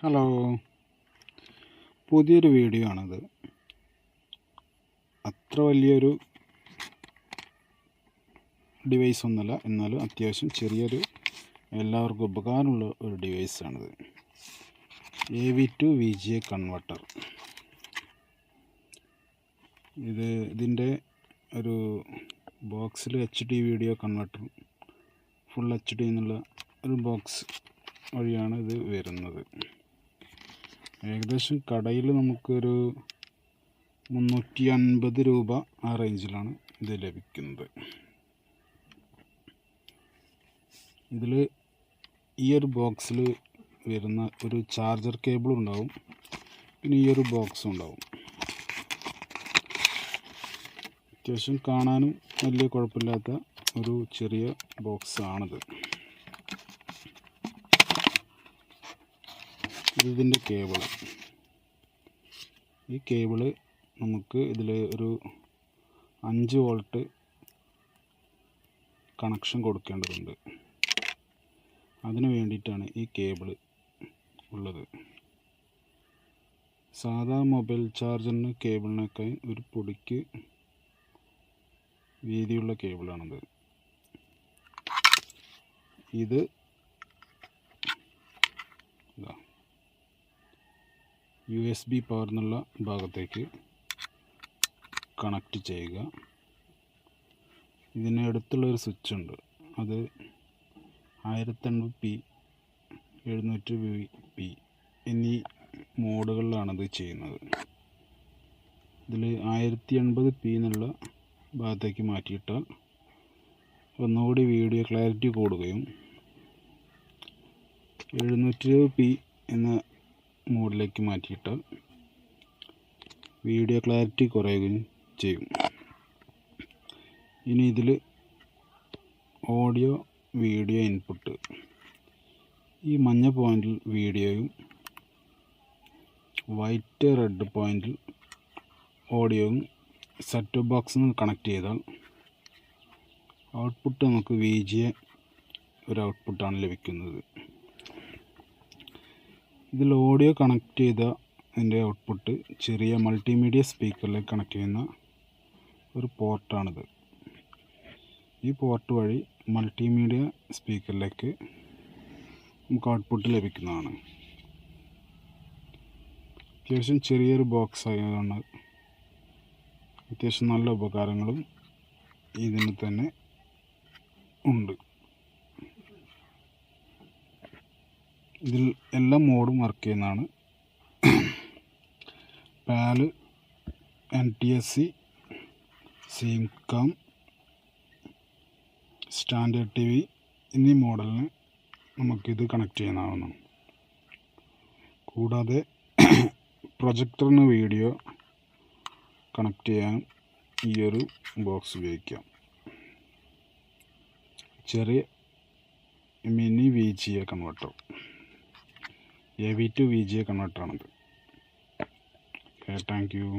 Hello, പുതിയൊരു video ആണിത്. അത്ര വലിയൊരു ഡിവൈസ് ഒന്നുമല്ല, എന്നാലും അത്യാവശ്യം ചെറിയൊരു എല്ലാവർക്കും ഉപകാരമുള്ള ഒരു ഡിവൈസാണിത്. AV to VGA converter. ഇതിൻ്റെ ഒരു ബോക്സിൽ HD video converter, full HD എന്നുള്ള ഒരു ബോക്സ് വഴിയാണ് ഇത് വരുന്നത്. ഏകദേശം കടയിൽ നമുക്കൊരു 350 രൂപ ആ റേഞ്ചിലാണ് ഇത് ലഭിക്കുന്നത്. ഇതിൽ ഈ ഒരു ബോക്സിൽ വരുന്ന ഒരു ചാർജർ കേബിൾ ഉണ്ടാവും, പിന്നെ ഈ ഒരു ബോക്സും ഉണ്ടാവും. അത്യാവശ്യം കാണാനും വലിയ കുഴപ്പമില്ലാത്ത ഒരു ചെറിയ ബോക്സാണിത്. ഇതിൻ്റെ കേബിള്, ഈ കേബിള് നമുക്ക് ഇതിൽ ഒരു 5 വോൾട്ട് കണക്ഷൻ കൊടുക്കേണ്ടതുണ്ട്. അതിന് വേണ്ടിയിട്ടാണ് ഈ കേബിള് ഉള്ളത്. സാധാ മൊബൈൽ ചാർജറിന് കേബിളിനൊക്കെ ഒരു പൊടിക്ക് വീതിയുള്ള കേബിളാണിത്. ഇത് USB പവർ എന്നുള്ള ഭാഗത്തേക്ക് കണക്റ്റ് ചെയ്യുക. ഇതിന് അടുത്തുള്ളൊരു സ്വിച്ച് ഉണ്ട്, അത് 1080p 720p എന്നീ മോഡുകളിലാണത് ചെയ്യുന്നത്. ഇതിൽ 1080p എന്നുള്ള ഭാഗത്തേക്ക് മാറ്റിയിട്ടാൽ ഒന്നുകൂടി വീഡിയോ ക്ലാരിറ്റി കൂടുകയും 720p എന്ന മോഡിലേക്ക് മാറ്റിയിട്ടാൽ വീഡിയോ ക്ലാരിറ്റി കുറയുകയും ചെയ്യും. ഇനി ഇതിൽ ഓഡിയോ വീഡിയോ ഇൻപുട്ട്, ഈ മഞ്ഞ പോയിന്റിൽ വീഡിയോയും വൈറ്റ് റെഡ് പോയിന്റിൽ ഓഡിയോയും സെറ്റ് ടോപ്പ് ബോക്സിൽ നിന്ന് കണക്ട് ചെയ്താൽ ഔട്ട്പുട്ട് നമുക്ക് VGA ഒരു ഔട്ട്പുട്ടാണ് ലഭിക്കുന്നത്. ഇതിൽ ഓഡിയോ കണക്ട് ചെയ്ത അതിൻ്റെ ഔട്ട്പുട്ട് ചെറിയ മൾട്ടിമീഡിയ സ്പീക്കറിലേക്ക് കണക്ട് ചെയ്യുന്ന ഒരു പോർട്ടാണിത്. ഈ പോർട്ട് വഴി മൾട്ടിമീഡിയ സ്പീക്കറിലേക്ക് നമുക്ക് ഔട്ട്പുട്ട് ലഭിക്കുന്നതാണ്. അത്യാവശ്യം ചെറിയൊരു ബോക്സ് ആയതുകൊണ്ട് അത്യാവശ്യം നല്ല ഉപകാരങ്ങളും ഇതിന് തന്നെ ഉണ്ട്. ഇതിൽ എല്ലാ മോഡും വർക്ക് ചെയ്യുന്നതാണ്. PAL, NTSC, SIMCAM, standard TV എന്നീ മോഡലിന് നമുക്കിത് കണക്ട് ചെയ്യാവുന്നതാണ്. കൂടാതെ പ്രൊജക്ടറിന് വീഡിയോ കണക്ട് ചെയ്യാൻ ഈ ഒരു ബോക്സ് ഉപയോഗിക്കാം. ചെറിയ mini VGA converter, AV to VGA കൺവെർട്ടറാണിത്. Thank U.